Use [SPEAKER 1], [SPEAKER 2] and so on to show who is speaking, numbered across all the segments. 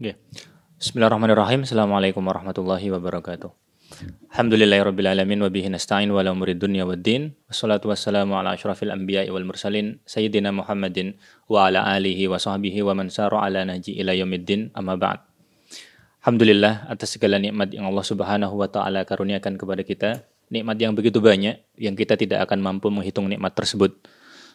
[SPEAKER 1] Oke. Bismillahirrahmanirrahim. Assalamualaikum warahmatullahi wabarakatuh. Alhamdulillahirabbil alamin wa bihi nasta'in wa la umuri dunya waddin. Wassalatu wassalamu ala asyrafil anbiya'i wal mursalin sayyidina Muhammadin wa ala alihi wa sahbihi wa man sara ala nahji ila yaumiddin. Amma ba'd. Alhamdulillah atas segala nikmat yang Allah Subhanahu wa taala karuniakan kepada kita, nikmat yang begitu banyak yang kita tidak akan mampu menghitung nikmat tersebut.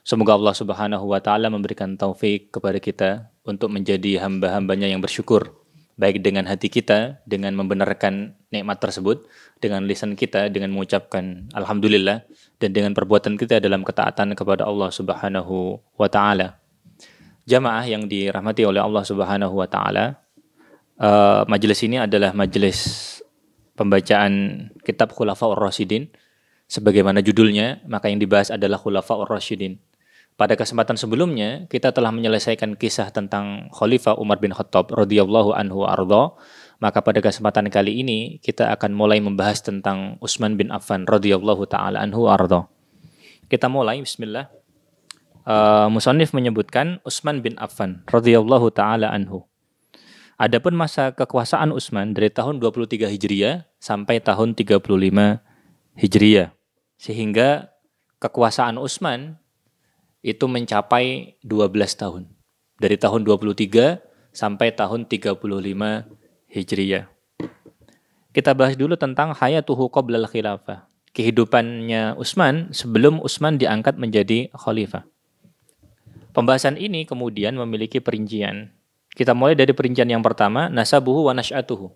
[SPEAKER 1] Semoga Allah Subhanahu wa taala memberikan taufik kepada kita untuk menjadi hamba-hambanya yang bersyukur, baik dengan hati kita, dengan membenarkan nikmat tersebut, dengan lisan kita, dengan mengucapkan alhamdulillah, dan dengan perbuatan kita dalam ketaatan kepada Allah Subhanahu wa taala. Jamaah yang dirahmati oleh Allah Subhanahu wa taala, majelis ini adalah majelis pembacaan kitab Khulafaur Rasyidin. Sebagaimana judulnya, maka yang dibahas adalah Khulafaur Rasyidin. Pada kesempatan sebelumnya, kita telah menyelesaikan kisah tentang Khalifah Umar bin Khattab radhiyallahu anhu arda. Maka pada kesempatan kali ini, kita akan mulai membahas tentang Utsman bin Affan radhiyallahu taala anhu arda. Kita mulai, bismillah. Musannif menyebutkan Utsman bin Affan radhiyallahu taala anhu. Adapun masa kekuasaan Utsman dari tahun 23 Hijriah sampai tahun 35 Hijriah. Sehingga kekuasaan Utsman itu mencapai 12 tahun. Dari tahun 23 sampai tahun 35 Hijriah. Kita bahas dulu tentang hayatuhu qoblal khilafah. Kehidupannya Utsman sebelum Utsman diangkat menjadi khalifah. Pembahasan ini kemudian memiliki perincian. Kita mulai dari perincian yang pertama, nasabuhu wa nash'atuhu.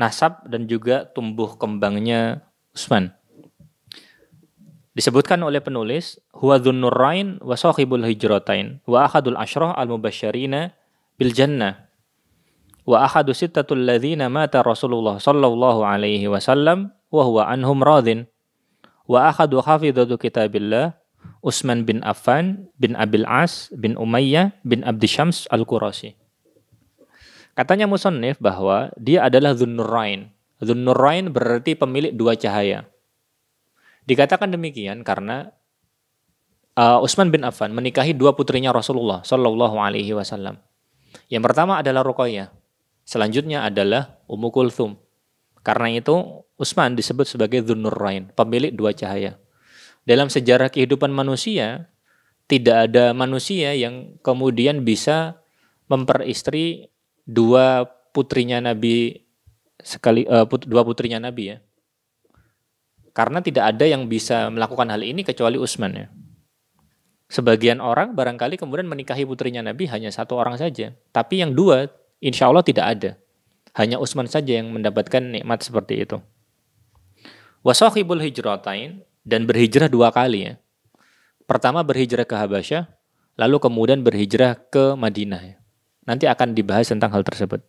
[SPEAKER 1] Nasab dan juga tumbuh kembangnya Utsman. Disebutkan oleh penulis, huwa dhunnurain wa sahibul hijratain wa ahadul asyrah al-mubasysyirina bil jannah wa ahadu sittatul ladzina mata Rasulullah sallallahu alaihi wasallam wa huwa anhum radin wa ahadu hafidhatu kitabillah Utsman bin Affan bin Abil As bin Umayyah bin Abdi Syams al-Qurasi. Katanya musannif bahwa dia adalah dhunnurain. Dhunnurain berarti pemilik dua cahaya. Dikatakan demikian karena Utsman bin Affan menikahi dua putrinya Rasulullah Shallallahu Alaihi Wasallam. Yang pertama adalah Ruqayyah, selanjutnya adalah Ummu Kulthum. Karena itu Utsman disebut sebagai Dhunnurain, pemilik dua cahaya. Dalam sejarah kehidupan manusia, tidak ada manusia yang kemudian bisa memperistri dua putrinya Nabi dua putrinya Nabi ya. Karena tidak ada yang bisa melakukan hal ini kecuali Utsman ya. Sebagian orang barangkali kemudian menikahi putrinya Nabi hanya satu orang saja. Tapi yang dua insya Allah tidak ada. Hanya Utsman saja yang mendapatkan nikmat seperti itu. Wasahibul hijratain, dan berhijrah dua kali ya. Pertama berhijrah ke Habasyah, lalu kemudian berhijrah ke Madinah ya. Nanti akan dibahas tentang hal tersebut.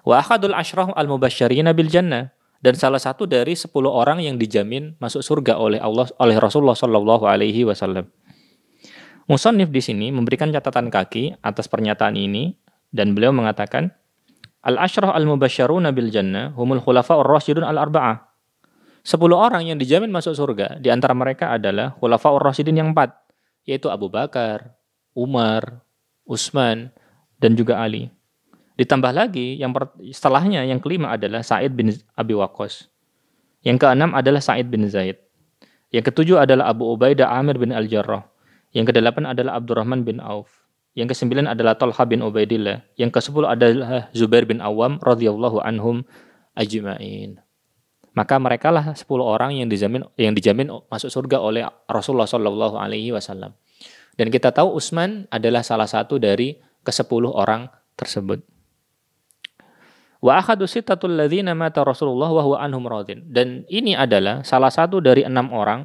[SPEAKER 1] Wa akhadul asyrah al-mubasysyirina bil jannah. Dan salah satu dari 10 orang yang dijamin masuk surga oleh Rasulullah Shallallahu Alaihi Wasallam. Musannif di sini memberikan catatan kaki atas pernyataan ini dan beliau mengatakan al-asyrah al-mubasysyiruna bil jannah humul khulafaur rasyidun al-arba'ah. 10 orang yang dijamin masuk surga, di antara mereka adalah khulafaur rasyidin yang 4, yaitu Abu Bakar, Umar, Utsman, dan juga Ali. Ditambah lagi, setelahnya yang kelima adalah Sa'id bin Abi Waqqas. Yang keenam adalah Sa'id bin Zaid. Yang ketujuh adalah Abu Ubaidah Amir bin Al-Jarrah. Yang kedelapan adalah Abdurrahman bin Auf. Yang kesembilan adalah Talha bin Ubaidillah. Yang kesepuluh adalah Zubair bin Awam radhiyallahu anhum ajma'in. Maka mereka lah 10 orang yang dijamin masuk surga oleh Rasulullah sallallahu alaihi wasallam. Dan kita tahu Utsman adalah salah satu dari ke-10 orang tersebut. Wa akhadu sittatul ladzina mata Rasulullah wa huwa anhum radin. Dan ini adalah salah satu dari 6 orang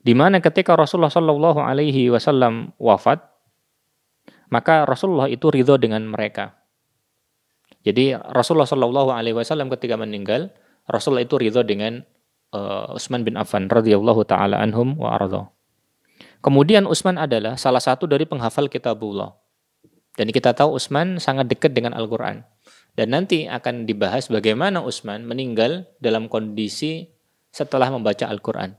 [SPEAKER 1] di mana ketika Rasulullah sallallahu alaihi wasallam wafat, maka Rasulullah itu ridho dengan mereka. Jadi Rasulullah sallallahu alaihi wasallam ketika meninggal, Rasulullah itu ridho dengan Utsman bin Affan radhiyallahu taala anhum wa arda. Kemudian Utsman adalah salah satu dari penghafal kitabullah. Dan kita tahu Utsman sangat dekat dengan Al-Qur'an. Dan nanti akan dibahas bagaimana Utsman meninggal dalam kondisi setelah membaca Al-Quran.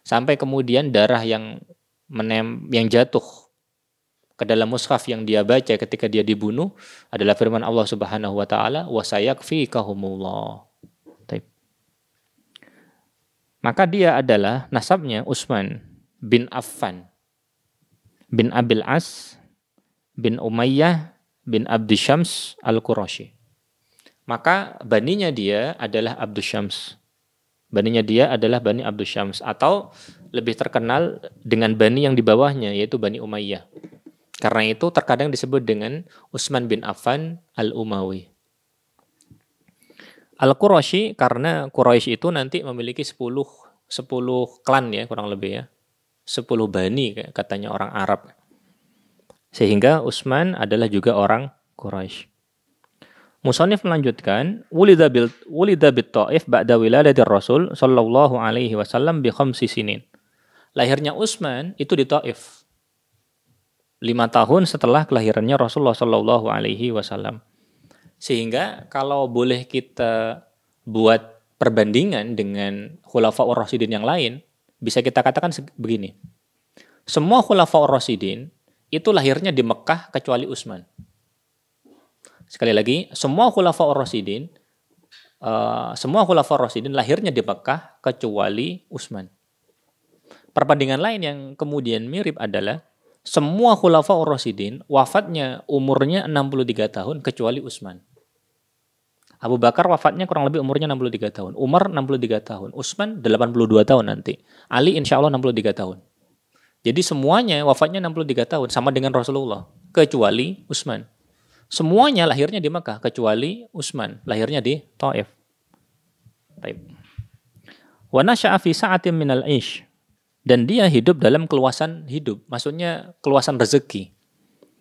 [SPEAKER 1] Sampai kemudian darah yang jatuh ke dalam mushaf yang dia baca ketika dia dibunuh adalah firman Allah Subhanahu wa taala, "Wa sayakfikahumullah." Taib. Maka dia adalah nasabnya Utsman bin Affan bin Abil As bin Umayyah bin Abdi Syams Al-Qurashi. Maka baninya dia adalah Abdus Syams. Baninya dia adalah Bani Abdus Syams, atau lebih terkenal dengan bani yang di bawahnya, yaitu Bani Umayyah. Karena itu terkadang disebut dengan Utsman bin Affan Al-Umawi. Al-Qurashi karena Quraisy itu nanti memiliki 10 klan ya, kurang lebih ya. 10 bani katanya orang Arab. Sehingga Utsman adalah juga orang Quraisy. Musannif melanjutkan, wulida bit Thaif ba'da wiladatir Rasul sallallahu alaihi wasallam bi 5 sinin. Lahirnya Utsman itu di Thaif. 5 tahun setelah kelahirannya Rasulullah sallallahu alaihi wasallam. Sehingga kalau boleh kita buat perbandingan dengan Khulafaur Rasyidin yang lain, bisa kita katakan begini. Semua Khulafaur Rasyidin itu lahirnya di Mekah kecuali Utsman. Sekali lagi, semua Khulafaur Rasyidin lahirnya di Mekah kecuali Utsman. Perbandingan lain yang kemudian mirip adalah semua Khulafaur Rasyidin wafatnya umurnya 63 tahun kecuali Utsman. Abu Bakar wafatnya kurang lebih umurnya 63 tahun. Umar 63 tahun. Utsman 82 tahun nanti. Ali insya Allah 63 tahun. Jadi semuanya wafatnya 63 tahun. Sama dengan Rasulullah. Kecuali Utsman. Semuanya lahirnya di Mekah. Kecuali Utsman. Lahirnya di Thaif. Wa nasya'a fi sa'atin minal ish. Dan dia hidup dalam keluasan hidup. Maksudnya keluasan rezeki.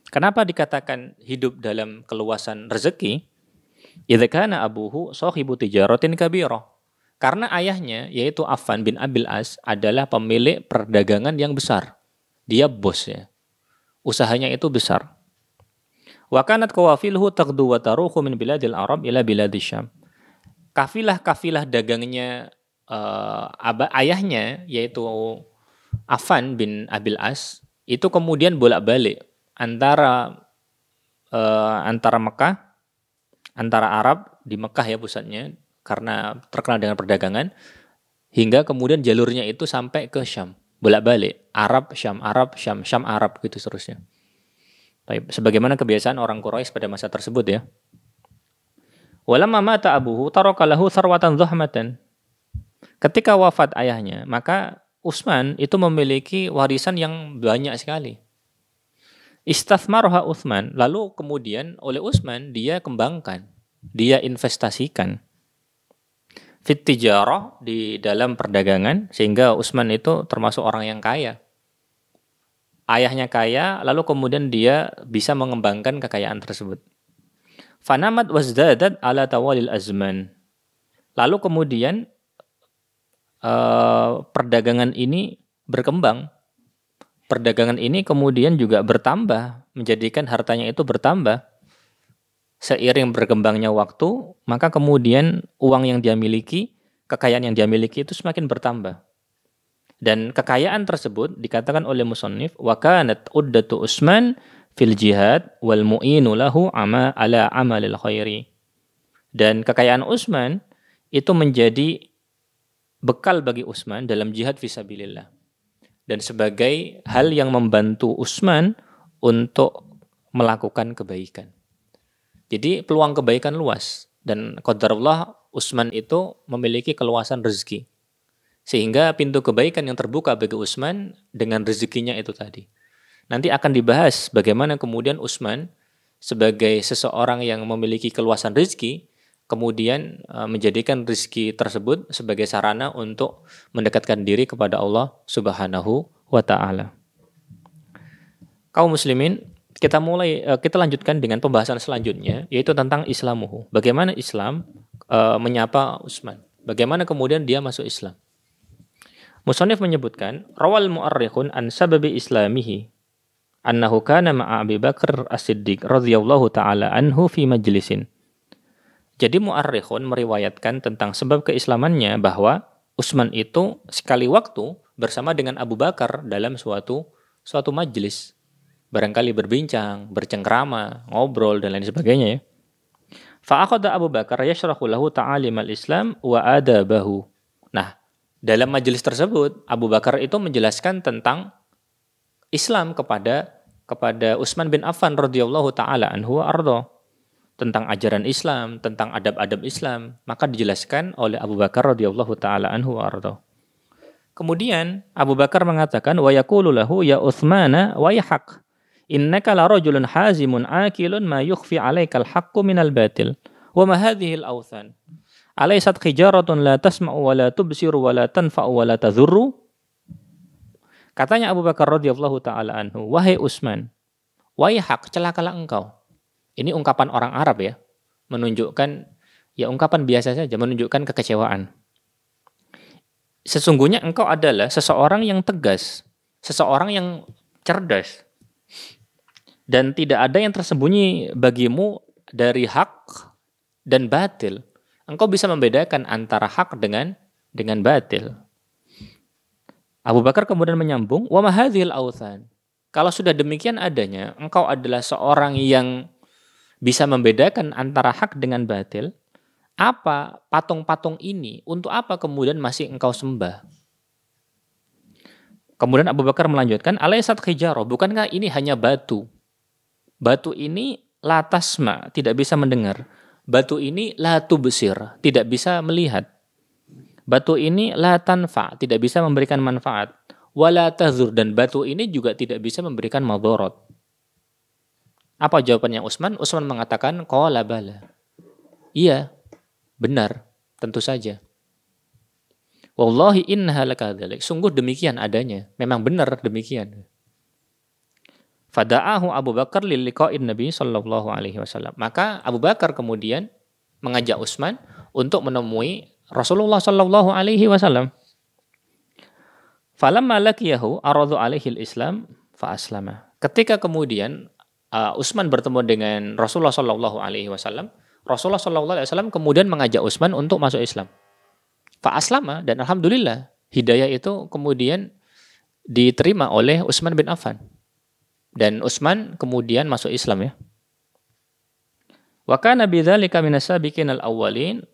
[SPEAKER 1] Kenapa dikatakan hidup dalam keluasan rezeki? Idza kana abuhu sahibu tijaratin kabirah. Karena ayahnya yaitu Affan bin Abil As adalah pemilik perdagangan yang besar. Dia bos ya. Usahanya itu besar. Wa kanat qawafiluhu taqdu wa taruhu min biladil Arab ila biladis Syam. Kafilah-kafilah dagangnya ayahnya yaitu Affan bin Abil As itu kemudian bolak-balik antara Mekah, antara Arab di Mekah ya pusatnya karena terkenal dengan perdagangan, hingga kemudian jalurnya itu sampai ke Syam, bolak-balik Arab Syam Syam Arab gitu seterusnya. Sebagaimana kebiasaan orang Quraisy pada masa tersebut ya. Walamma mata abuhu taraka lahu sarwatan dhahmatan. Ketika wafat ayahnya, maka Utsman itu memiliki warisan yang banyak sekali. Istathmarha Utsman, lalu kemudian oleh Utsman dia kembangkan, dia investasikan fit tijarah di dalam perdagangan, sehingga Utsman itu termasuk orang yang kaya. Ayahnya kaya, lalu kemudian dia bisa mengembangkan kekayaan tersebut. Fanamat wazdadat ala tawalil azman. Lalu kemudian perdagangan ini berkembang. Perdagangan ini kemudian juga bertambah, menjadikan hartanya itu bertambah. Seiring berkembangnya waktu, maka kemudian uang yang dia miliki, kekayaan yang dia miliki itu semakin bertambah. Dan kekayaan tersebut dikatakan oleh musannif, wa kanat uddatu Utsman fil jihad wal mu'inu lahu ala amalil khairi. Dan kekayaan Utsman itu menjadi bekal bagi Utsman dalam jihad fisabilillah. Dan sebagai hal yang membantu Utsman untuk melakukan kebaikan. Jadi peluang kebaikan luas. Dan qadarullah Utsman itu memiliki keluasan rezeki. Sehingga pintu kebaikan yang terbuka bagi Utsman dengan rezekinya itu tadi. Nanti akan dibahas bagaimana kemudian Utsman sebagai seseorang yang memiliki keluasan rezeki, kemudian menjadikan rezeki tersebut sebagai sarana untuk mendekatkan diri kepada Allah Subhanahu wa taala. Kaum muslimin, kita lanjutkan dengan pembahasan selanjutnya, yaitu tentang islamuhu. Bagaimana Islam menyapa Utsman? Bagaimana kemudian dia masuk Islam? Musannif menyebutkan, rawal mu'arrikhun an sababi islamihi annahu kana ma'a Abi Bakar As-Siddiq radhiyallahu taala anhu fi majlisin. Jadi mu'arrikhun meriwayatkan tentang sebab keislamannya bahwa Utsman itu sekali waktu bersama dengan Abu Bakar dalam suatu majlis. barangkali berbincang, bercengkrama, ngobrol dan lain sebagainya ya. Fa akhadha Abu Bakar yashrahu lahu ta'alimal Islam wa adabahu. Nah, dalam majelis tersebut Abu Bakar itu menjelaskan tentang Islam kepada Utsman bin Affan radhiyallahu taala anhu wa arda, tentang ajaran Islam, tentang adab-adab Islam, maka dijelaskan oleh Abu Bakar radhiyallahu taala anhu wa arda. Kemudian Abu Bakar mengatakan wa yaqulu lahu ya Utsmana wa yahaq innaka la rajulun hazimun akilun ma yukhfi 'alaikal haqqu minal batil wa ma hadhihi al-awthan alaysat hijaratun la tasma'u wa la tubsiru wa la tanfa'u wa la tadhurru. Katanya Abu Bakar radhiyallahu taala anhu, wahai Utsman, waihak, celakalah engkau. Ini ungkapan orang Arab ya, menunjukkan ya ungkapan biasa saja, menunjukkan kekecewaan. Sesungguhnya engkau adalah seseorang yang tegas, seseorang yang cerdas. Dan tidak ada yang tersembunyi bagimu dari hak dan batil. Engkau bisa membedakan antara hak dengan batil. Abu Bakar kemudian menyambung, wa ma hadzihil authan. Kalau sudah demikian adanya, engkau adalah seorang yang bisa membedakan antara hak dengan batil. Apa patung-patung ini? Untuk apa kemudian masih engkau sembah? Kemudian Abu Bakar melanjutkan, alaysat hijarah, bukankah ini hanya batu? Batu ini la tasma, tidak bisa mendengar. Batu ini la tubsir, tidak bisa melihat. Batu ini la tanfa, tidak bisa memberikan manfaat. Wala tazur, dan batu ini juga tidak bisa memberikan madharat. Apa jawabannya Utsman? Utsman mengatakan qala bala. Iya, benar, tentu saja. Wallahi innaha lakadzalik. Sungguh demikian adanya. Memang benar demikian. Fada'ahu Abu Bakar lil liqa'in Nabi sallallahu alaihi wasallam. Maka Abu Bakar kemudian mengajak Utsman untuk menemui Rasulullah sallallahu alaihi wasallam. Falamma laqiyahu aradu alaihi al-Islam fa aslama. Ketika kemudian Utsman bertemu dengan Rasulullah sallallahu alaihi wasallam, Rasulullah sallallahu alaihi wasallam kemudian mengajak Utsman untuk masuk Islam. Fa aslama, dan alhamdulillah hidayah itu kemudian diterima oleh Utsman bin Affan. Dan Utsman kemudian masuk Islam ya. Wa kana bidzalika minas sabiqin al-awwalin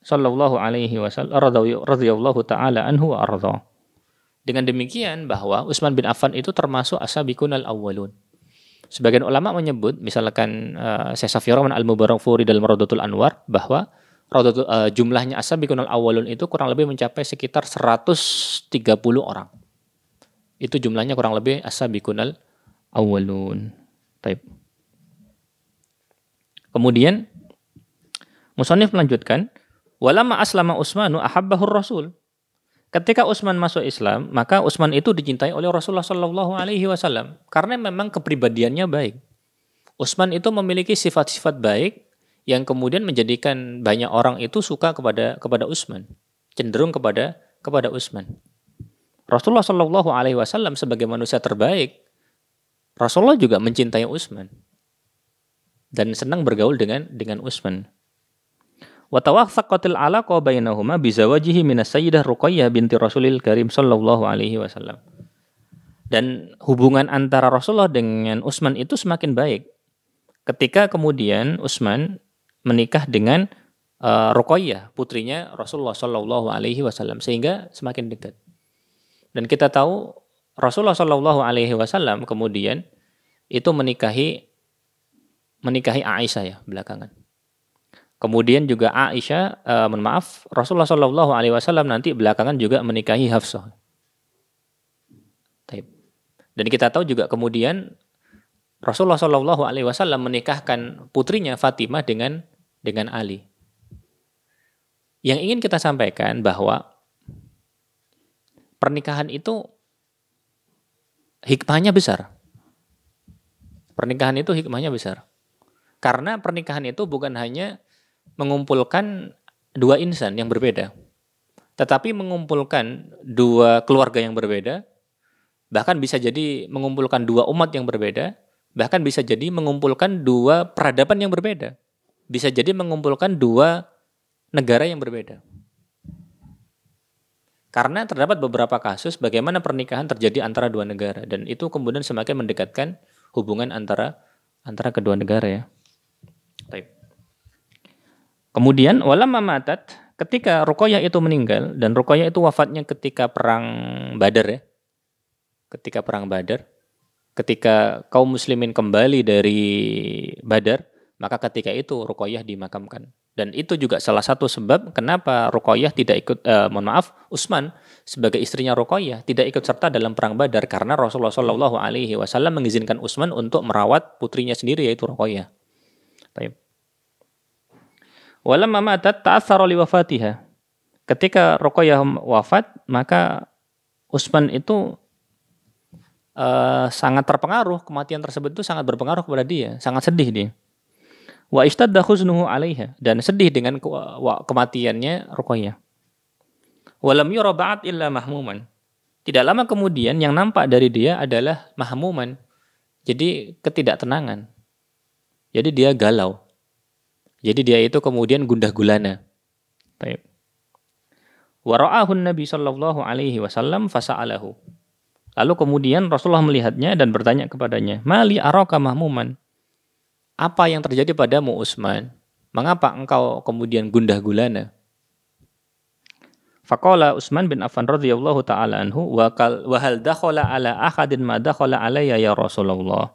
[SPEAKER 1] sallallahu alaihi wasallam radhiyallahu taala anhu wa arda. Dengan demikian bahwa Utsman bin Affan itu termasuk as-sabiqun al-awwalun. Sebagian ulama menyebut, misalkan Syekh Safi Rahman Al-Mubarakfuri dalam Rawdatul Anwar, bahwa jumlahnya as-sabiqun al-awwalun itu kurang lebih mencapai sekitar 130 orang. Itu jumlahnya kurang lebih as-sabiqun al-awwalun. Baik. Kemudian musannif melanjutkan, walamma aslama Utsmanu ahabbahur Rasul. Ketika Utsman masuk Islam, maka Utsman itu dicintai oleh Rasulullah sallallahu alaihi wasallam karena memang kepribadiannya baik. Utsman itu memiliki sifat-sifat baik yang kemudian menjadikan banyak orang itu suka kepada Utsman, cenderung kepada Utsman. Rasulullah sallallahu alaihi wasallam sebagai manusia terbaik, Rasulullah juga mencintai Utsman dan senang bergaul dengan Utsman. Wa tawaffaqatil alaqa bainahuma bi zawajihi minas sayyidah Ruqayyah binti Rasulil Karim sallallahu alaihi wasallam. Dan hubungan antara Rasulullah dengan Utsman itu semakin baik ketika kemudian Utsman menikah dengan Ruqayyah, putrinya Rasulullah sallallahu alaihi wasallam, sehingga semakin dekat. Dan kita tahu Rasulullah sallallahu alaihi wasallam kemudian itu menikahi Aisyah ya belakangan. Kemudian juga Aisyah, Rasulullah Shallallahu Alaihi Wasallam nanti belakangan juga menikahi Hafsah. Dan kita tahu juga kemudian Rasulullah Shallallahu Alaihi Wasallam menikahkan putrinya Fatimah dengan Ali. Yang ingin kita sampaikan bahwa pernikahan itu hikmahnya besar. Pernikahan itu hikmahnya besar. Karena pernikahan itu bukan hanya mengumpulkan dua insan yang berbeda, tetapi mengumpulkan dua keluarga yang berbeda, bahkan bisa jadi mengumpulkan dua umat yang berbeda, bahkan bisa jadi mengumpulkan dua peradaban yang berbeda, bisa jadi mengumpulkan dua negara yang berbeda. Karena terdapat beberapa kasus bagaimana pernikahan terjadi antara dua negara, dan itu kemudian semakin mendekatkan hubungan antara kedua negara ya. Baik. Kemudian walamma matat, ketika Ruqayyah itu meninggal, dan Ruqayyah itu wafatnya ketika perang Badar ya. Ketika perang Badar, ketika kaum muslimin kembali dari Badar, maka ketika itu Ruqayyah dimakamkan. Dan itu juga salah satu sebab kenapa Ruqayyah tidak ikut, Utsman sebagai istrinya Ruqayyah tidak ikut serta dalam perang Badar, karena Rasulullah Shallallahu Alaihi Wasallam mengizinkan Utsman untuk merawat putrinya sendiri yaitu Ruqayyah. Baik. Walamma matat ta'atsara li wafatiha. Ketika Ruqayyah wafat, maka Utsman itu sangat terpengaruh, kematian tersebut itu sangat berpengaruh kepada dia, sangat sedih dia. Wa ishtadda huznuhu 'alaiha, dan sedih dengan kematiannya Ruqayyah. Walam yura ba'd illa mahmuman. Tidak lama kemudian yang nampak dari dia adalah mahmuman. Jadi ketidaktenangan. Jadi dia galau. Jadi dia itu kemudian gundah gulana. Baik. Wa ra'ahu Nabi sallallahu alaihi wasallam fasa'alahu. Lalu kemudian Rasulullah melihatnya dan bertanya kepadanya, "Mali araka mahmuman?" Apa yang terjadi padamu Utsman? Mengapa engkau kemudian gundah gulana? Faqala Utsman bin Affan radhiyallahu taala anhu, wa hal dakhala ala ahadin ma dakhala alayya ya Rasulullah.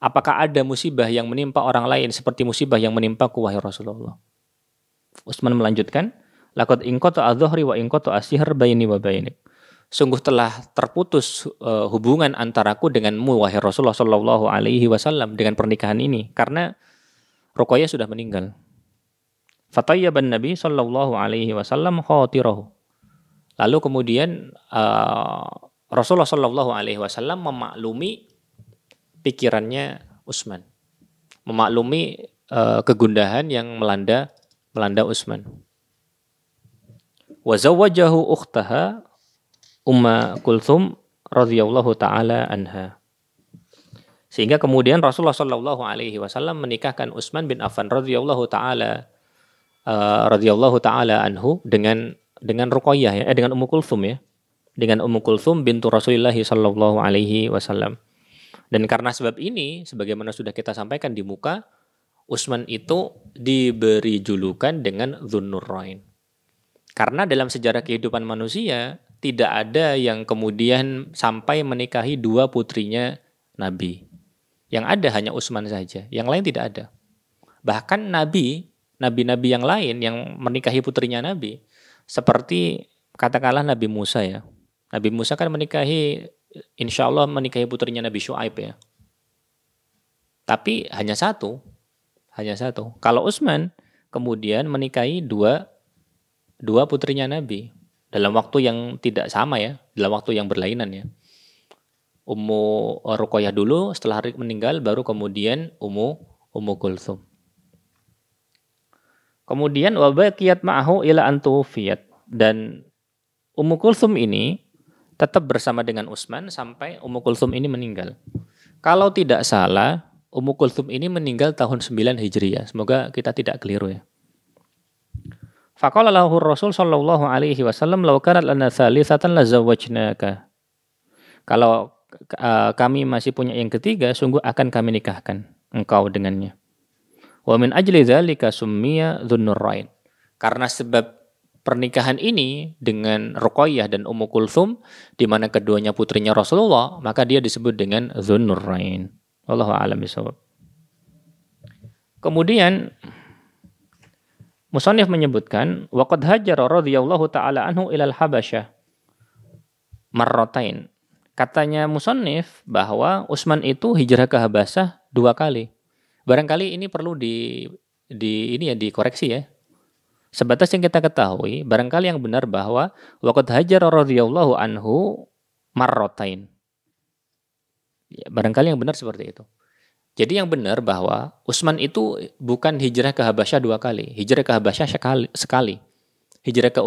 [SPEAKER 1] Apakah ada musibah yang menimpa orang lain seperti musibah yang menimpaku wahai Rasulullah? Utsman melanjutkan, laqad inqata adh-dhahri wa inqata as-sihr baini wa bainik. Sungguh telah terputus hubungan antaraku denganmu wahai Rasulullah Shallallahu Alaihi Wasallam dengan pernikahan ini, karena Ruqayyah sudah meninggal. Fatayyaban Nabi Shallallahu Alaihi Wasallam khawatirahu. Lalu kemudian Rasulullah Shallallahu Alaihi Wasallam memaklumi pikirannya Utsman, memaklumi kegundahan yang melanda Utsman. Wa zawwajahu ukhtaha Umma Kulthum radhiyallahu taala anha. Sehingga kemudian Rasulullah Shallallahu Alaihi Wasallam menikahkan Utsman bin Affan radhiyallahu taala anhu dengan Ruqayyah ya, dengan Ummu Kulthum ya, dengan Ummu Kulthum bintu Rasulullah Shallallahu Alaihi Wasallam. Dan karena sebab ini, sebagaimana sudah kita sampaikan di muka, Utsman itu diberi julukan dengan Dzunnurain. Karena dalam sejarah kehidupan manusia tidak ada yang kemudian sampai menikahi dua putrinya Nabi. Yang ada hanya Utsman saja, yang lain tidak ada. Bahkan nabi-nabi yang lain yang menikahi putrinya Nabi, seperti katakanlah Nabi Musa ya. Nabi Musa kan menikahi, insya Allah menikahi putrinya Nabi Syuaib ya. Tapi hanya satu. Kalau Utsman kemudian menikahi dua putrinya Nabi dalam waktu yang tidak sama ya, dalam waktu yang berlainan ya. Ummu Ruqayyah dulu, setelah meninggal baru kemudian Ummu Kulthum. Kemudian wa baqiyat ma'ahu ila an tuwfiyat, dan Ummu Kulthum ini tetap bersama dengan Utsman sampai Ummu Kulthum ini meninggal. Kalau tidak salah, Ummu Kulthum ini meninggal tahun 9 Hijriah. Semoga kita tidak keliru ya. Faqala lahu Rasul sallallahu alaihi wasallam, "Law kanat lana tsalitsatan la zawwajnaka." Kalau kami masih punya yang ketiga, sungguh akan kami nikahkan engkau dengannya. Wa min ajli dzalika summiya Dzunnurain. Karena sebab pernikahan ini dengan Ruqayyah dan Ummu Kulthum, di mana keduanya putrinya Rasulullah, maka dia disebut dengan Dzunnurain. Wallahu a'lam bishawab. Kemudian Musannif menyebutkan waqad hajara radhiyallahu taala anhu ilal Habasyah marratain. Katanya Musannif bahwa Utsman itu hijrah ke Habasyah 2 kali. Barangkali ini perlu dikoreksi ya. Sebatas yang kita ketahui, barangkali yang benar bahwa waqad hajara radhiyallahu anhu marratain. Ya, barangkali yang benar seperti itu. Jadi yang benar bahwa Utsman itu bukan hijrah ke Habasyah 2 kali. Hijrah ke Habasyah sekali. Hijrah ke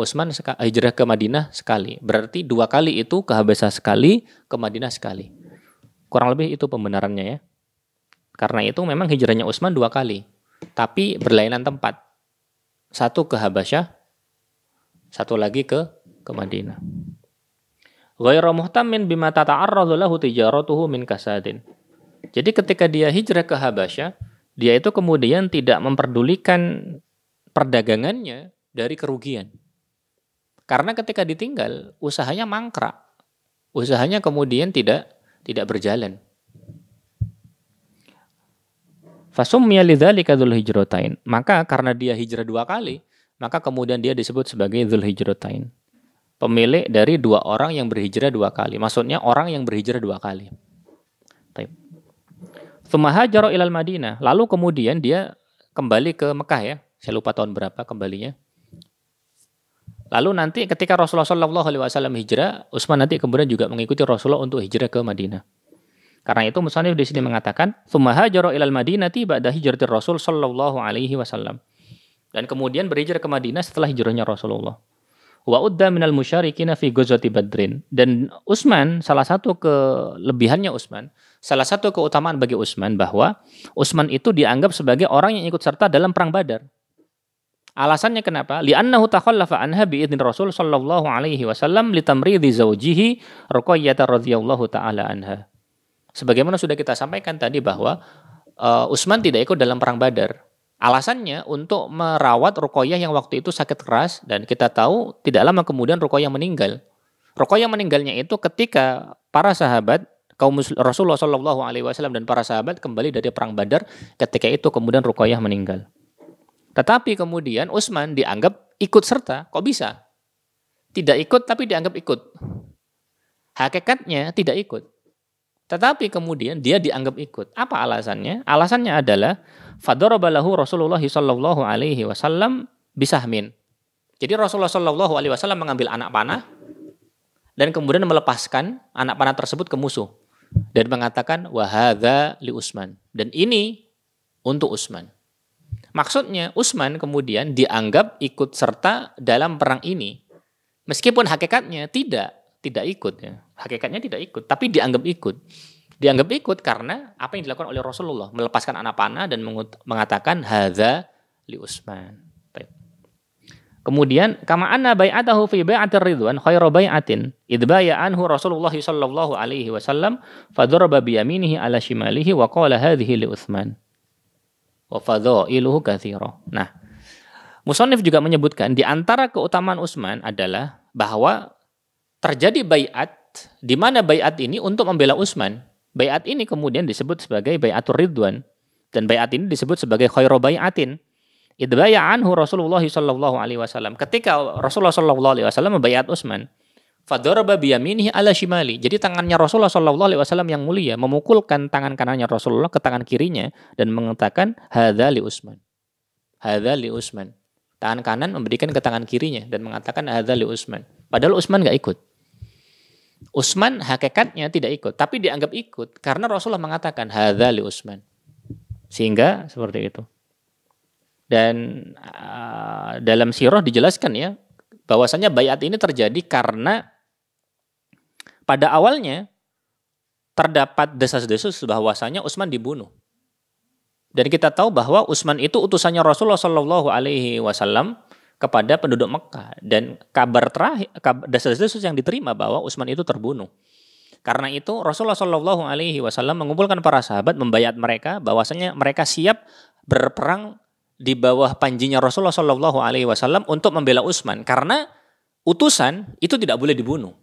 [SPEAKER 1] hijrah ke Madinah sekali. Berarti 2 kali itu ke Habasyah sekali, ke Madinah sekali. Kurang lebih itu pembenarannya ya. Karena itu memang hijrahnya Utsman 2 kali. Tapi berlainan tempat. 1 ke Habasyah, 1 lagi ke Madinah. Ghairu muhtamin bima tata'arradu lahu tijaratuhu min kasadin. Jadi ketika dia hijrah ke Habasyah, dia itu kemudian tidak memperdulikan perdagangannya dari kerugian. Karena ketika ditinggal, usahanya mangkrak. Usahanya kemudian tidak berjalan. Fasummiya lidzalika dzulhijratain. Maka karena dia hijrah 2 kali, maka kemudian dia disebut sebagai dzulhijratain. Pemilik dari 2 orang yang berhijrah 2 kali. Maksudnya orang yang berhijrah 2 kali. Baik. Tsumma hajara ilal Madinah. Lalu kemudian dia kembali ke Mekah ya. Saya lupa tahun berapa kembalinya. Lalu nanti ketika Rasulullah SAW hijrah, Utsman nanti kemudian juga mengikuti Rasulullah untuk hijrah ke Madinah. Karena itu musannif di sini mengatakan, "Tsumma hajara ilal Madinati ba'da hijratir Rasul sallallahu alaihi wasallam." Dan kemudian berhijrah ke Madinah setelah hijrahnya Rasulullah. Wa udda minal musyarikina fi ghazwati Badrin. Dan Utsman, salah satu kelebihannya Utsman, salah satu keutamaan bagi Utsman bahwa Utsman itu dianggap sebagai orang yang ikut serta dalam perang Badar. Alasannya kenapa? Li'annahu takhallafa anha bi'idzni Rasul sallallahu alaihi wasallam litamridhi zawjihi Ruqayyah radhiyallahu taala anha. Sebagaimana sudah kita sampaikan tadi bahwa Utsman tidak ikut dalam perang Badar. Alasannya untuk merawat Ruqayyah yang waktu itu sakit keras, dan kita tahu tidak lama kemudian Ruqayyah meninggal. Ruqayyah meninggalnya itu ketika para sahabat kaum Rasulullah sallallahu alaihi wasallam dan para sahabat kembali dari perang Badar, ketika itu kemudian Ruqayyah meninggal. Tetapi kemudian Utsman dianggap ikut serta. Kok bisa? Tidak ikut tapi dianggap ikut. Hakikatnya tidak ikut. Tetapi kemudian dia dianggap ikut. Apa alasannya? Alasannya adalah fadaraba lahu Rasulullah sallallahu alaihi wasallam bisahmin. Jadi Rasulullah sallallahu alaihi wasallam mengambil anak panah dan kemudian melepaskan anak panah tersebut ke musuh dan mengatakan wa hadza li Utsman. Dan ini untuk Utsman. Maksudnya Utsman kemudian dianggap ikut serta dalam perang ini. Meskipun hakikatnya tidak ikut ya. Hakikatnya tidak ikut, tapi dianggap ikut. Dianggap ikut karena apa yang dilakukan oleh Rasulullah, melepaskan anak panah dan mengatakan hadza li Utsman. Kemudian kama anna bai'atahu fi bai'atir ridwan khairu bai'atin id bai'a anhu Rasulullah sallallahu alaihi wasallam fadaraba bi yaminihi ala shimalihi wa qala hadhihi li Utsman. Wa fadhailuhu katsira. Nah, musannif juga menyebutkan di antara keutamaan Utsman adalah bahwa terjadi bai'at di mana bai'at ini untuk membela Utsman. Bai'at ini kemudian disebut sebagai bai'atur ridwan dan bai'at ini disebut sebagai khairu bai'atin. Id bai'a anhu Rasulullah sallallahu alaihi wasallam. Ketika Rasulullah sallallahu alaihi wasallam membai'at Utsman, fadaraba biyaminihi ala shimali. Jadi tangannya Rasulullah sallallahu alaihi wasallam yang mulia memukulkan tangan kanannya Rasulullah ke tangan kirinya dan mengatakan hadza li Utsman. Hadza li Utsman. Tangan kanan memberikan ke tangan kirinya dan mengatakan hadza li Utsman. Padahal Utsman enggak ikut. Utsman hakikatnya tidak ikut, tapi dianggap ikut karena Rasulullah mengatakan hadza li Utsman. Sehingga seperti itu. Dan dalam sirah dijelaskan ya bahwasanya baiat ini terjadi karena pada awalnya terdapat desas-desus bahwasanya Utsman dibunuh. Dan kita tahu bahwa Utsman itu utusannya Rasulullah Shallallahu Alaihi Wasallam kepada penduduk Mekah, dan kabar terakhir, desas-desus yang diterima bahwa Utsman itu terbunuh. Karena itu Rasulullah Shallallahu Alaihi Wasallam mengumpulkan para sahabat, membayat mereka bahwasanya mereka siap berperang di bawah panjinya Rasulullah Shallallahu Alaihi Wasallam untuk membela Utsman, karena utusan itu tidak boleh dibunuh.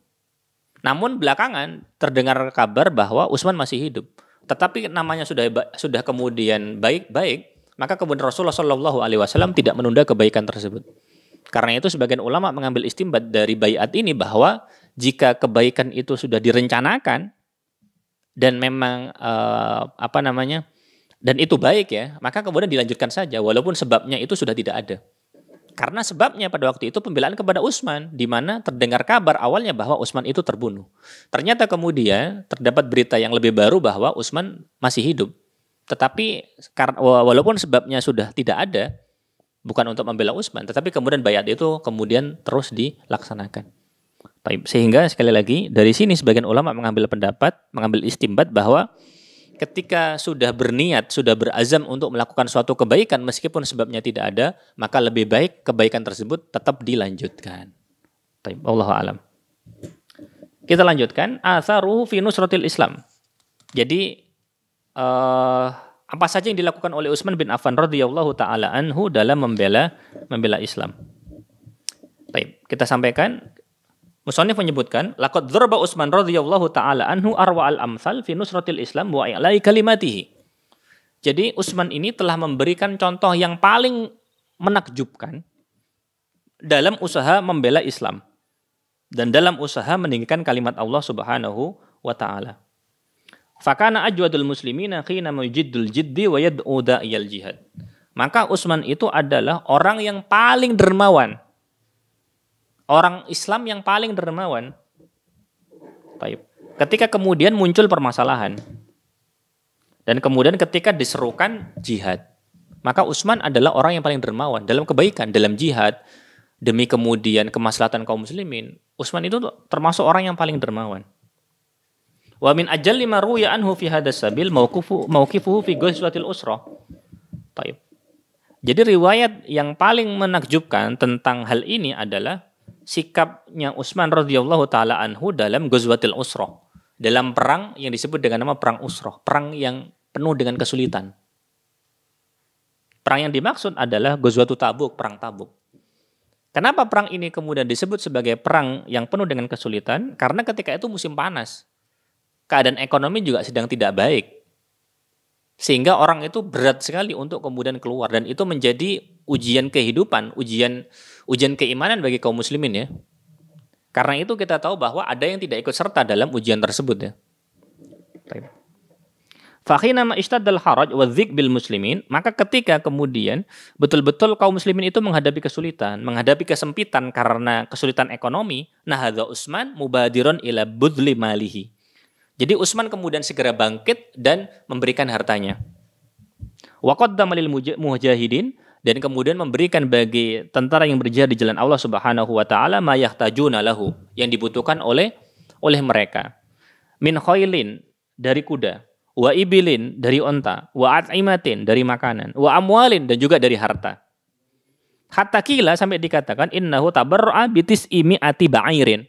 [SPEAKER 1] Namun belakangan terdengar kabar bahwa Utsman masih hidup, tetapi namanya sudah kemudian baik, maka kemudian Rasulullah Shallallahu Alaihi Wasallam tidak menunda kebaikan tersebut. Karena itu sebagian ulama mengambil istimbat dari baiat ini bahwa jika kebaikan itu sudah direncanakan dan memang dan itu baik ya, maka kemudian dilanjutkan saja walaupun sebabnya itu sudah tidak ada. Karena sebabnya pada waktu itu pembelaan kepada Utsman, di mana terdengar kabar awalnya bahwa Utsman itu terbunuh. Ternyata kemudian terdapat berita yang lebih baru bahwa Utsman masih hidup. Tetapi walaupun sebabnya sudah tidak ada, bukan untuk membela Utsman, tetapi kemudian baiat itu kemudian terus dilaksanakan. Sehingga sekali lagi dari sini sebagian ulama mengambil istimbat bahwa ketika sudah berniat, sudah berazam untuk melakukan suatu kebaikan meskipun sebabnya tidak ada, maka lebih baik kebaikan tersebut tetap dilanjutkan. Wallahu a'lam. Kita lanjutkan atharuhu fi nusratil Islam. Jadi apa saja yang dilakukan oleh Utsman bin Affan radhiyallahu taala anhu dalam membela Islam. Baik, kita sampaikan. Musannif menyebutkan, laqad dzaraba Utsman radhiyallahu taala anhu arwa al-amsal fi nusratil Islam wa i'la'i kalimatihi. Jadi Utsman ini telah memberikan contoh yang paling menakjubkan dalam usaha membela Islam dan dalam usaha meninggikan kalimat Allah Subhanahu wa taala. Fakana ajwadul muslimina khina mujiddul jiddi wa yad'u da'iyal jihad. Maka Utsman itu adalah orang yang paling dermawan. Orang Islam yang paling dermawan. Baik. Ketika kemudian muncul permasalahan dan kemudian ketika diserukan jihad, maka Utsman adalah orang yang paling dermawan dalam kebaikan, dalam jihad demi kemudian kemaslahatan kaum muslimin. Utsman itu termasuk orang yang paling dermawan. Wa min ajalli ma ruya anhu fi hadzal sabil mauqifuhu fi ghazwatil usra. Baik. Jadi riwayat yang paling menakjubkan tentang hal ini adalah sikapnya Utsman radhiyallahu taala anhu dalam Ghazwatil Usrah, dalam perang yang disebut dengan nama perang Usrah, perang yang penuh dengan kesulitan. Perang yang dimaksud adalah Ghazwatul Tabuk, perang Tabuk. Kenapa perang ini kemudian disebut sebagai perang yang penuh dengan kesulitan? Karena ketika itu musim panas. Keadaan ekonomi juga sedang tidak baik. Sehingga orang itu berat sekali untuk kemudian keluar, dan itu menjadi ujian kehidupan, ujian keimanan bagi kaum muslimin ya. Karena itu kita tahu bahwa ada yang tidak ikut serta dalam ujian tersebut ya. Fa khina ma ishtaddal haraj wa dzik bil muslimin, maka ketika kemudian betul-betul kaum muslimin itu menghadapi kesulitan, menghadapi kesempitan karena kesulitan ekonomi, nahadza Utsman mubadiron ila budli malihi. Jadi Utsman kemudian segera bangkit dan memberikan hartanya. Wa qaddama lil mujahidin, dan kemudian memberikan bagi tentara yang berjihad di jalan Allah Subhanahu wa taala ma yahtajuna lahu, yang dibutuhkan oleh mereka. Min khailin, dari kuda, wa ibilin, dari onta, wa at'imatin, dari makanan, wa amwalin, dan juga dari harta. Hatta kila, sampai dikatakan innahu tabarra'a bitis'i mi'ati ba'irin.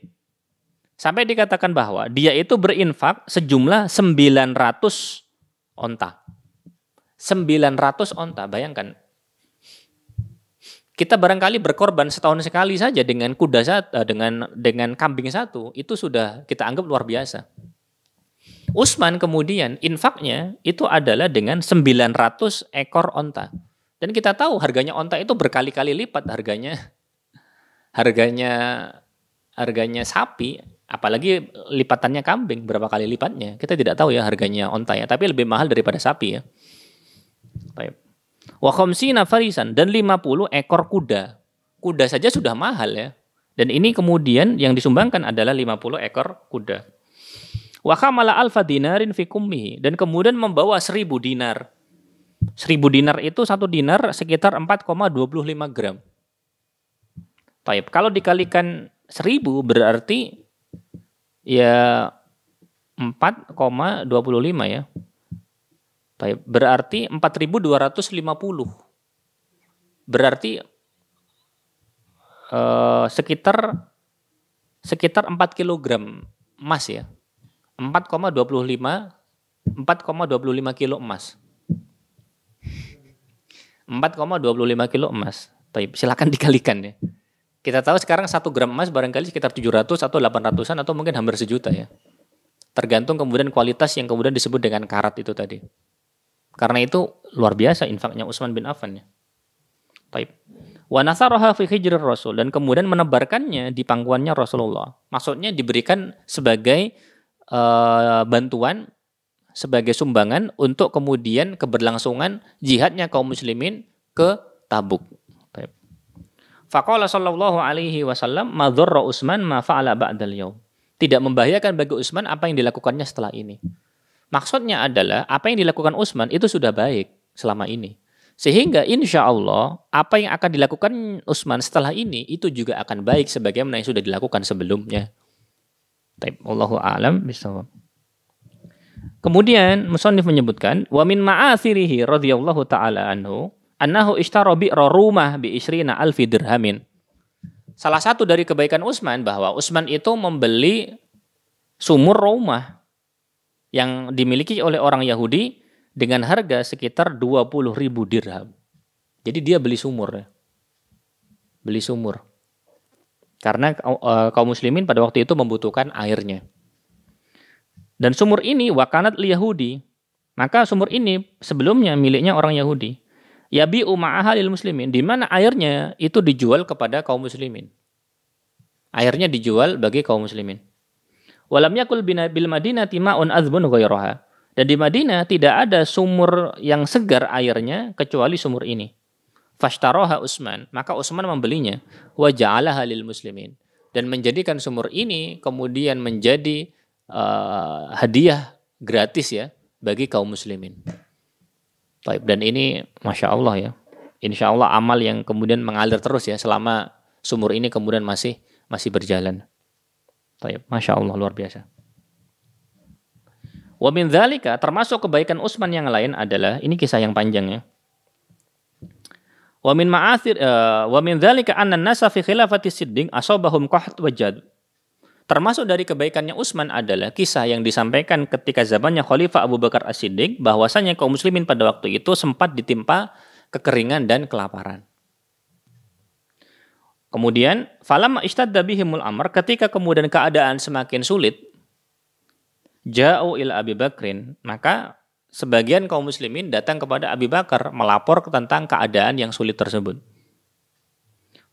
[SPEAKER 1] Sampai dikatakan bahwa dia itu berinfak sejumlah 900 onta. 900 onta, bayangkan. Kita barangkali berkorban setahun sekali saja dengan kuda satu, dengan kambing satu, itu sudah kita anggap luar biasa. Utsman kemudian infaknya itu adalah dengan 900 ekor onta. Dan kita tahu harganya onta itu berkali-kali lipat harganya sapi, apalagi lipatannya kambing berapa kali lipatnya. Kita tidak tahu ya harganya onta ya, tapi lebih mahal daripada sapi ya. Baik. Wa khamsina farisan, dan 50 ekor kuda. Kuda saja sudah mahal ya. Dan ini kemudian yang disumbangkan adalah 50 ekor kuda. Wa khamala alfa dinarin fi kummihi, dan kemudian membawa 1000 dinar. 1000 dinar itu satu dinar sekitar 4,25 gram. Baik, kalau dikalikan 1000 berarti ya 4,25 ya. Baik, berarti 4.250. Berarti sekitar 4 kilogram emas ya. 4,25 kilo emas. 4,25 kilo emas. Baik, silakan dikalikan ya. Kita tahu sekarang 1 gram emas barangkali sekitar 700 atau 800-an atau mungkin hampir sejuta ya. Tergantung kemudian kualitas yang kemudian disebut dengan karat itu tadi. Karena itu luar biasa infaknya Utsman bin Affan ya. Baik. Wa nasaraha fi hijrir Rasul, dan kemudian menebarkannya di pangkuannya Rasulullah. Maksudnya diberikan sebagai bantuan, sebagai sumbangan untuk kemudian keberlangsungan jihadnya kaum muslimin ke Tabuk. Baik. Faqala sallallahu alaihi wasallam ma dzarra Utsman ma fa'ala ba'dal yaum. Tidak membahayakan bagi Utsman apa yang dilakukannya setelah ini. Maksudnya adalah apa yang dilakukan Utsman itu sudah baik selama ini. Sehingga insya Allah apa yang akan dilakukan Utsman setelah ini itu juga akan baik sebagaimana yang sudah dilakukan sebelumnya. Baik, Allahu a'lam bishawab. Kemudian musannif menyebutkan wa min ma'athirihi radhiyallahu taala anhu annahu ishtara bi'ra rumah bi 20 alfi dirhamin. Salah satu dari kebaikan Utsman bahwa Utsman itu membeli sumur rumah yang dimiliki oleh orang Yahudi dengan harga sekitar 20.000 dirham. Jadi dia beli sumur ya. Beli sumur. Karena kaum muslimin pada waktu itu membutuhkan airnya. Dan sumur ini wakanat li Yahudi. Maka sumur ini sebelumnya miliknya orang Yahudi. Yabi'u ma'aha lil muslimin, di mana airnya itu dijual kepada kaum muslimin. Airnya dijual bagi kaum muslimin. Walam yakul bil Madinati ma'un azbun ghairaha. Dan di Madinah tidak ada sumur yang segar airnya kecuali sumur ini. Fashtaroha Utsman, maka Utsman membelinya, wa ja'alaha lil muslimin, dan menjadikan sumur ini kemudian menjadi hadiah gratis ya bagi kaum muslimin. Baik, dan ini Masya Allah ya, Insya Allah amal yang kemudian mengalir terus ya selama sumur ini kemudian masih berjalan. Baik, Masya Allah luar biasa. Wa min dzalika, termasuk kebaikan Utsman yang lain adalah, ini kisah yang panjang ya. Wa min ma'athir wa min dzalika anna an-nasa fi khilafati Siddiq asabahum qaht wa jad. Termasuk dari kebaikannya Utsman adalah kisah yang disampaikan ketika zamannya Khalifah Abu Bakar As-Siddiq, bahwasanya kaum muslimin pada waktu itu sempat ditimpa kekeringan dan kelaparan. Kemudian falamma ishtadda bihimul amr, ketika kemudian keadaan semakin sulit, ja'u ila Abi Bakrin, maka sebagian kaum muslimin datang kepada Abi Bakar melapor tentang keadaan yang sulit tersebut.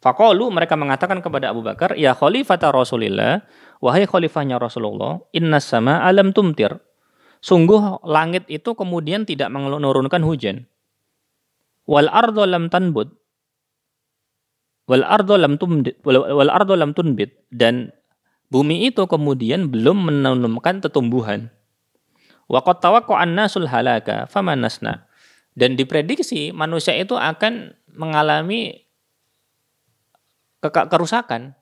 [SPEAKER 1] Faqalu, mereka mengatakan kepada Abu Bakar, ya khalifata Rasulillah, wahai khalifahnya Rasulullah, inna sama alam tumtir. Sungguh langit itu kemudian tidak menurunkan hujan. Wal ardo lam tanbut. Wal ardo lam tunbit, dan bumi itu kemudian belum menanamkan tumbuhan. Wa qad tawaqqa'an nasul halaka faman nasna. Dan diprediksi manusia itu akan mengalami kerusakan,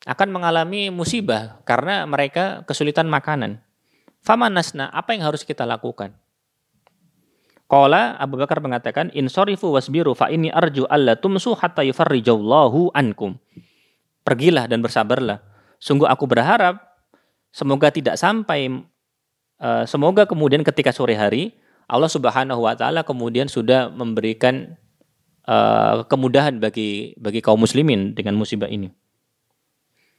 [SPEAKER 1] akan mengalami musibah karena mereka kesulitan makanan. Faman nasna, apa yang harus kita lakukan? Qala, Abu Bakar mengatakan, insorifu wasbiru fa inni arju alla tumsu hatta yufarrijallahu ankum. Pergilah dan bersabarlah. Sungguh aku berharap semoga tidak sampai semoga kemudian ketika sore hari Allah Subhanahu wa taala kemudian sudah memberikan kemudahan bagi kaum muslimin dengan musibah ini.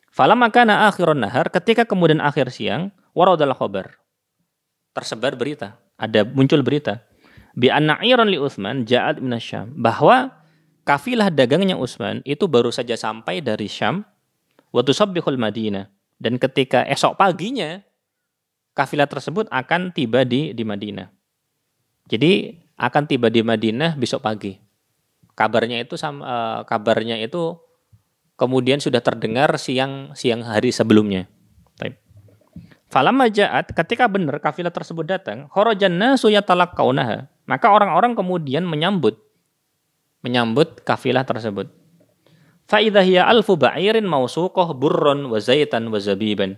[SPEAKER 1] Falamma kana akhirun nahar, ketika kemudian akhir siang, waradal khabar, tersebar berita, muncul berita, bi anna iran li Utsman ja'at minasyam, bahwa kafilah dagangnya Utsman itu baru saja sampai dari Syam, wa tusabbihul Madinah, dan ketika esok paginya kafilah tersebut akan tiba di Madinah. Jadi akan tiba di Madinah besok pagi. Kabarnya itu kemudian sudah terdengar siang hari sebelumnya. Falamma ja'at, ketika benar kafilah tersebut datang, kharajan nasu yatalaqawnaha, maka orang-orang kemudian menyambut kafilah tersebut. Fa idza hiya alfu ba'irin mawsuqah burran wa zaitan wa zabiban.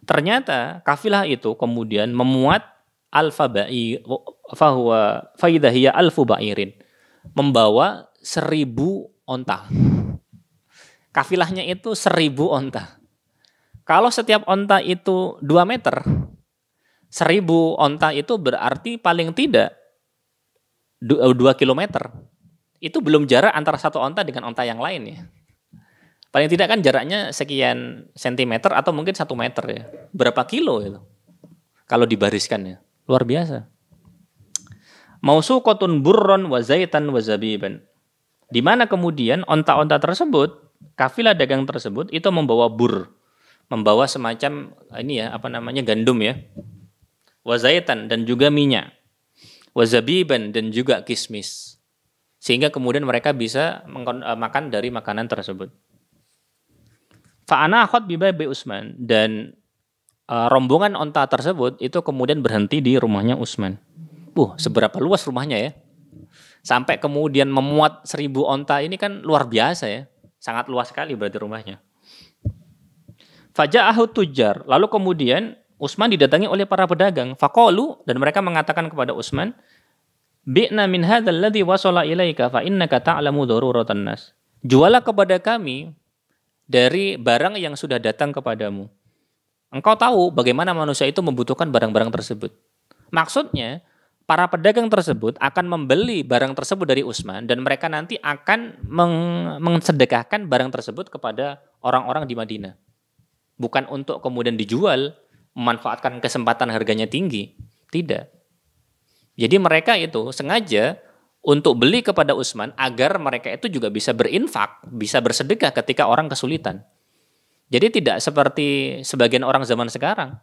[SPEAKER 1] Ternyata kafilah itu kemudian memuat alfa ba'ir, fa idza hiya alfu ba'irin, membawa 1000 onta. Kafilahnya itu 1000 onta. Kalau setiap onta itu 2 meter, 1000 onta itu berarti paling tidak 2 kilometer. Itu belum jarak antara satu onta dengan onta yang lain ya. Paling tidak kan jaraknya sekian sentimeter atau mungkin 1 meter ya. Berapa kilo itu? Kalau dibariskan ya. Luar biasa. Mausuqatun burron wa zaitan wa zabiban. Di mana kemudian onta-onta tersebut, kafilah dagang tersebut itu membawa bur, membawa semacam gandum ya. Wa zaitan, dan juga minyak. Wa zabiban, dan juga kismis. Sehingga kemudian mereka bisa makan dari makanan tersebut. Fa'ana akhad bi babi Utsman, dan rombongan onta tersebut itu kemudian berhenti di rumahnya Utsman. Seberapa luas rumahnya ya. Sampai kemudian memuat 1000 onta ini kan luar biasa ya. Sangat luas sekali berarti rumahnya. Faja'ahu tujjar, lalu kemudian Utsman didatangi oleh para pedagang. Faqalu, dan mereka mengatakan kepada Utsman, bi'na min hadzal ladzi wasala ilaika fa innaka ta'lamu daruratan nas. Jualah kepada kami dari barang yang sudah datang kepadamu. Engkau tahu bagaimana manusia itu membutuhkan barang-barang tersebut. Maksudnya, para pedagang tersebut akan membeli barang tersebut dari Utsman dan mereka nanti akan mensedekahkan barang tersebut kepada orang-orang di Madinah. Bukan untuk kemudian dijual, memanfaatkan kesempatan harganya tinggi. Tidak. Jadi mereka itu sengaja untuk beli kepada Utsman agar mereka itu juga bisa berinfak, bisa bersedekah ketika orang kesulitan. Jadi tidak seperti sebagian orang zaman sekarang.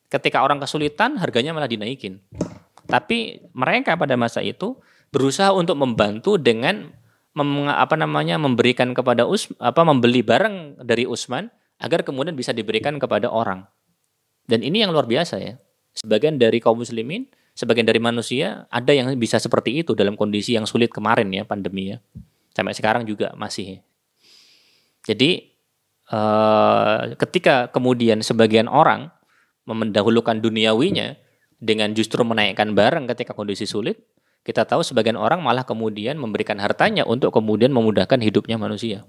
[SPEAKER 1] Ketika orang kesulitan, harganya malah dinaikin. Tapi mereka pada masa itu berusaha untuk membantu dengan memberikan kepada membeli barang dari Utsman agar kemudian bisa diberikan kepada orang. Dan ini yang luar biasa ya. Sebagian dari kaum muslimin, sebagian dari manusia ada yang bisa seperti itu dalam kondisi yang sulit kemarin ya, pandemi ya. Sampai sekarang juga masih. Jadi ketika kemudian sebagian orang mendahulukan duniawinya dengan justru menaikkan barang ketika kondisi sulit, kita tahu sebagian orang malah kemudian memberikan hartanya untuk kemudian memudahkan hidupnya manusia.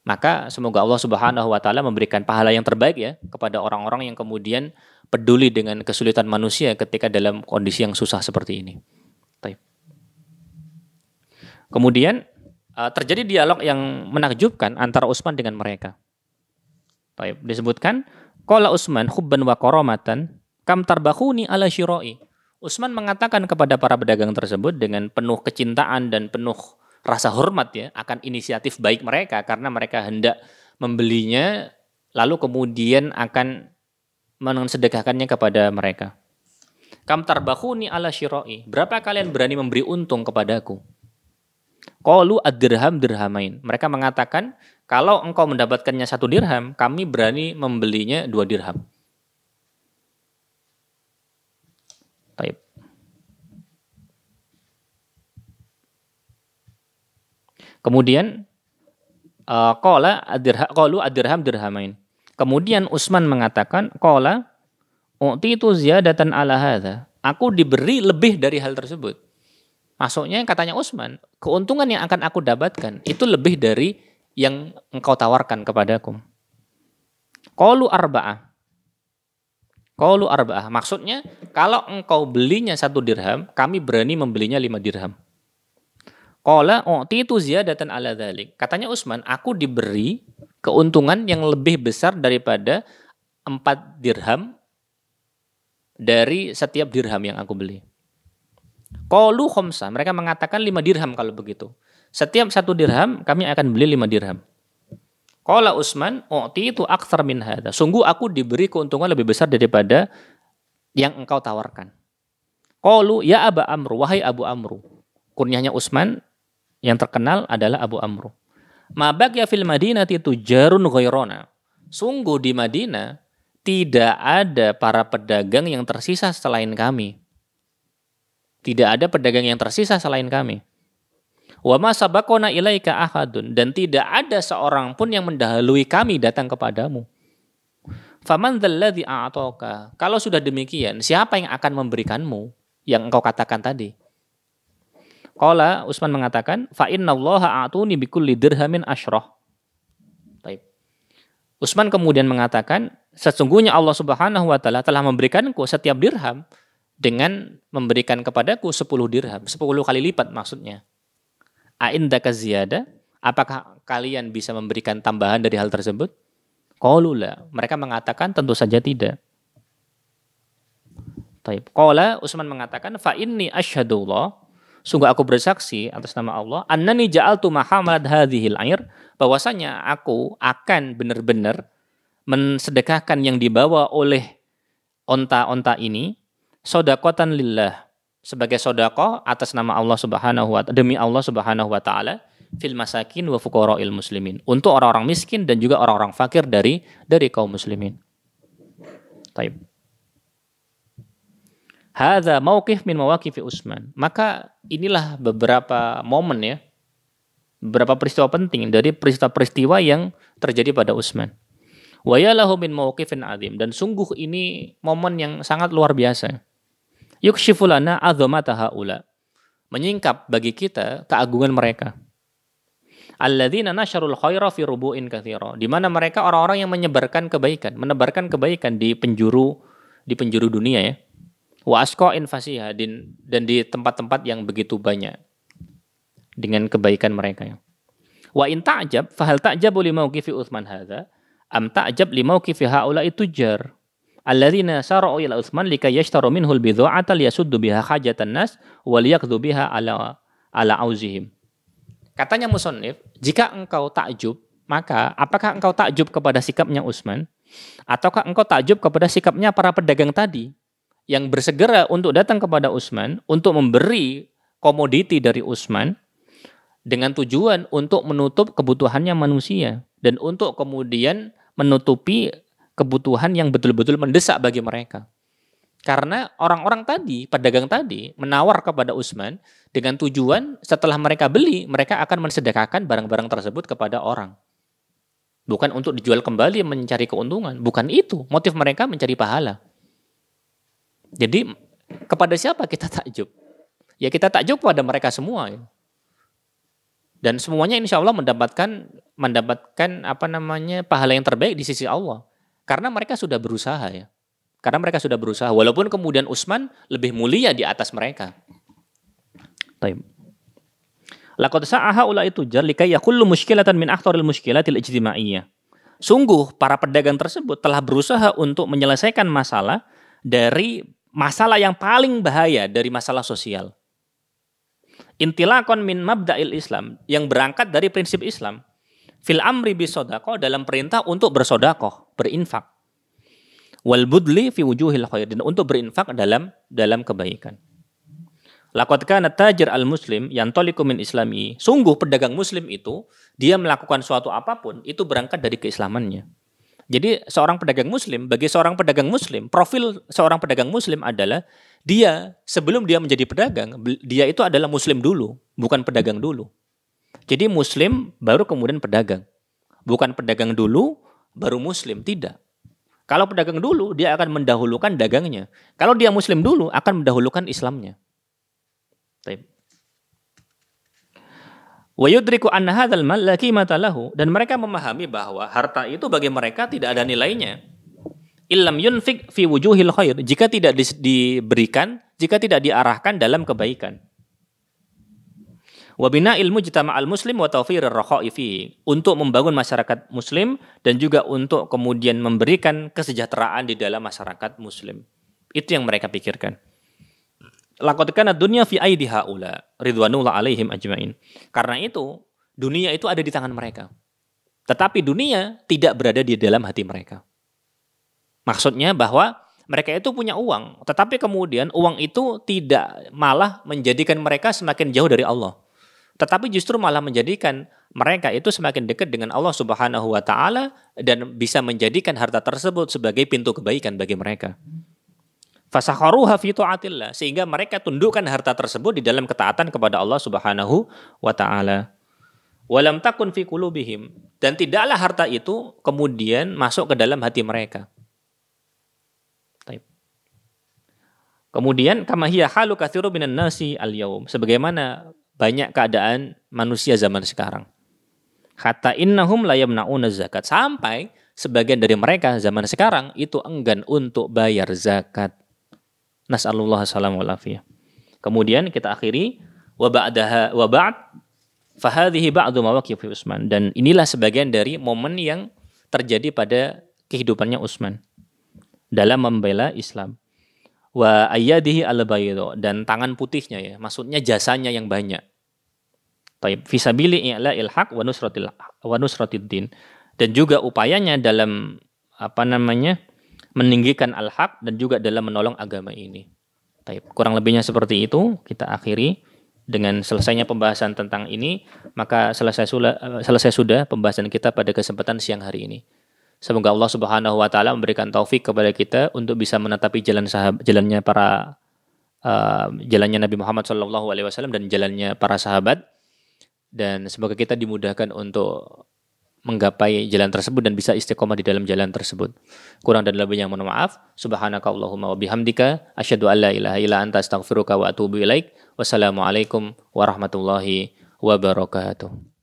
[SPEAKER 1] Maka semoga Allah Subhanahu wa taala memberikan pahala yang terbaik ya kepada orang-orang yang kemudian peduli dengan kesulitan manusia ketika dalam kondisi yang susah seperti ini. Baik. Kemudian terjadi dialog yang menakjubkan antara Utsman dengan mereka. Baik, disebutkan qala Utsman hubban wa karamatan kam tarbakhuni ala syira'i. Utsman mengatakan kepada para pedagang tersebut dengan penuh kecintaan dan penuh rasa hormat ya akan inisiatif baik mereka karena mereka hendak membelinya lalu kemudian akan mensedekahkannya kepada mereka. Kam tarbakhuni ala syira'i. Berapa kalian berani memberi untung kepadaku? Qalu ad-dirham dirhamain. Mereka mengatakan, kalau engkau mendapatkannya 1 dirham, kami berani membelinya 2 dirham. Baik. Kemudian qalu ad-dirham dirhamain. Kemudian Utsman mengatakan, qala u'titu ziyadatan ala hadza. Aku diberi lebih dari hal tersebut. Maksudnya katanya Utsman, keuntungan yang akan aku dapatkan itu lebih dari yang engkau tawarkan kepadaku. Qalu arba'ah. Qalu arba'ah. Maksudnya kalau engkau belinya 1 dirham, kami berani membelinya 5 dirham. Qala u'titu ziyadatan ala dzalik. Katanya Utsman, aku diberi keuntungan yang lebih besar daripada 4 dirham dari setiap dirham yang aku beli. Qalu khamsa, mereka mengatakan 5 dirham kalau begitu. Setiap 1 dirham kami akan beli 5 dirham. Qala Utsman, u'titu aktsar min hadza. Sungguh aku diberi keuntungan lebih besar daripada yang engkau tawarkan. Qalu ya Aba Amr, wahai Abu Amr. Kunyahnya Utsman yang terkenal adalah Abu Amr. Ma baqiya fil Madinati tujarun ghairana. Sungguh di Madinah tidak ada para pedagang yang tersisa selain kami. Tidak ada pedagang yang tersisa selain kami. Wa ma sabaqona ilaika ahadun, dan tidak ada seorang pun yang mendahului kami datang kepadamu. Faman dzalladzi a'taka. Kalau sudah demikian, siapa yang akan memberikanmu yang engkau katakan tadi? Qala Utsman mengatakan, fa innallaha a'tuni bikulli dirhamin asyrah. Baik. Utsman kemudian mengatakan, sesungguhnya Allah Subhanahu wa taala telah memberikanku setiap dirham dengan memberikan kepadaku 10 dirham, 10 kali lipat maksudnya. A'indaka ziyada? Apakah kalian bisa memberikan tambahan dari hal tersebut? Qalu la. Mereka mengatakan tentu saja tidak. Taib. Qala Utsman mengatakan fa inni asyhadullah, sungguh aku bersaksi atas nama Allah, annani ja'altu mahamalat hadhil air, bahwasanya aku akan benar-benar mensedekahkan yang dibawa oleh onta-onta ini sedekatan lillah, sebagai sedekah atas nama Allah Subhanahu wa taala, demi Allah Subhanahu wa taala, fil masakin wa fuqara'il muslimin, untuk orang-orang miskin dan juga orang-orang fakir dari kaum muslimin. Taib. Hadza mauqif min mawaqifi Utsman. Maka inilah beberapa momen ya, beberapa peristiwa penting dari peristiwa-peristiwa yang terjadi pada Utsman. Wa yalahu min mauqifin azim, dan sungguh ini momen yang sangat luar biasa. Yukshifu lana azamata haula, menyingkap bagi kita keagungan mereka. Alladzina nasyarul khaira fi rubu'in katsira, di mana mereka orang-orang yang menyebarkan kebaikan, menebarkan kebaikan di penjuru dunia ya. Wa asqa'in fasiha, dan di tempat-tempat yang begitu banyak dengan kebaikan mereka. Wa in ta'jab fa hal ta'jabu li mauqifi Utsman hadza am ta'jab li mauqifi haula'i tujjar alladzina sara'u ila Utsman likay yashtaru minhu al-bidha'ata liyasuddu biha hajatan nas wa liyaqdhu biha ala auzihim. Katanya musannif, jika engkau takjub, maka apakah engkau takjub kepada sikapnya Utsman ataukah engkau takjub kepada sikapnya para pedagang tadi yang bersegera untuk datang kepada Utsman untuk memberi komoditi dari Utsman dengan tujuan untuk menutup kebutuhannya manusia dan untuk kemudian menutupi kebutuhan yang betul-betul mendesak bagi mereka. Karena orang-orang tadi, pedagang tadi, menawar kepada Utsman dengan tujuan setelah mereka beli, mereka akan mensedekahkan barang-barang tersebut kepada orang. Bukan untuk dijual kembali mencari keuntungan. Bukan itu. Motif mereka mencari pahala. Jadi, kepada siapa kita takjub? Ya kita takjub kepada mereka semua. Ya. Dan semuanya insya Allah mendapatkan pahala yang terbaik di sisi Allah. Karena mereka sudah berusaha ya. Karena mereka sudah berusaha, walaupun kemudian Utsman lebih mulia di atas mereka. Taib. Laqad sa'aha ulai tujar likay yakullu mushkilatan min akhtaril mushkilatil ijtima'iyyah. Sungguh para pedagang tersebut telah berusaha untuk menyelesaikan masalah dari masalah yang paling bahaya dari masalah sosial. Intilaqan min mabda'il Islam, yang berangkat dari prinsip Islam. Fil amri bisodaqah, dalam perintah untuk bersedekah, berinfak. Wal budli fi wujuhil khair, dan untuk berinfak dalam kebaikan. Laqad kana tajir al-muslim yantaliqu min islami. Sungguh pedagang muslim itu dia melakukan suatu apapun itu berangkat dari keislamannya. Jadi seorang pedagang muslim, bagi seorang pedagang muslim, profil seorang pedagang muslim adalah dia sebelum dia menjadi pedagang, dia itu adalah muslim dulu, bukan pedagang dulu. Jadi muslim baru kemudian pedagang. Bukan pedagang dulu baru muslim, tidak. Kalau pedagang dulu, dia akan mendahulukan dagangnya. Kalau dia muslim dulu, akan mendahulukan Islamnya. Wa yudriku anna hadzal mal la qimata lahu, dan mereka memahami bahwa harta itu bagi mereka tidak ada nilainya. Illam yunfik fi wujuhil khair, jika tidak diberikan, jika tidak diarahkan dalam kebaikan. Wa bina'il mujtama'al muslim wa tawfirir rakha'i fihi, untuk membangun masyarakat muslim dan juga untuk kemudian memberikan kesejahteraan di dalam masyarakat muslim. Itu yang mereka pikirkan. Laqad kana dunya fi aidi haula ridwanullah alaihim ajmain. Karena itu dunia itu ada di tangan mereka. Tetapi dunia tidak berada di dalam hati mereka. Maksudnya bahwa mereka itu punya uang, tetapi kemudian uang itu tidak malah menjadikan mereka semakin jauh dari Allah. Tetapi justru malah menjadikan mereka itu semakin dekat dengan Allah Subhanahu wa Ta'ala dan bisa menjadikan harta tersebut sebagai pintu kebaikan bagi mereka. Fasakharuha fi ta'atillah, sehingga mereka tundukkan harta tersebut di dalam ketaatan kepada Allah Subhanahu wa Ta'ala. Walam takun fi qulubihim, dan tidaklah harta itu kemudian masuk ke dalam hati mereka. Kemudian kama hiya halu katsiru minan nasi al-yaum, sebagaimana banyak keadaan manusia zaman sekarang. Hatta innahum la yamna'una zakat, sampai sebagian dari mereka zaman sekarang itu enggan untuk bayar zakat. Nas'alullah assalamu wal afiyah. Kemudian kita akhiri wa ba'd fa hadhihi ba'du mawaqif Utsman, dan inilah sebagian dari momen yang terjadi pada kehidupannya Utsman dalam membela Islam. Wa ayyadihi al-baydo, dan tangan putihnya ya, maksudnya jasanya yang banyak. Taib fi sabili i'la'il haq wa nusratid din, dan juga upayanya dalam meninggikan al-haq dan juga dalam menolong agama ini. Taib, kurang lebihnya seperti itu. Kita akhiri dengan selesainya pembahasan tentang ini, maka selesai sudah pembahasan kita pada kesempatan siang hari ini. Semoga Allah Subhanahu wa Ta'ala memberikan taufik kepada kita untuk bisa menetapi jalannya Nabi Muhammad SAW dan jalannya para sahabat, dan semoga kita dimudahkan untuk menggapai jalan tersebut dan bisa istiqomah di dalam jalan tersebut. Kurang dan lebihnya mohon maaf. Subhanakallahumma wa bihamdika asyhadu an la ilaha illa anta astaghfiruka wa atubu ilaik. Wassalamualaikum warahmatullahi wabarakatuh.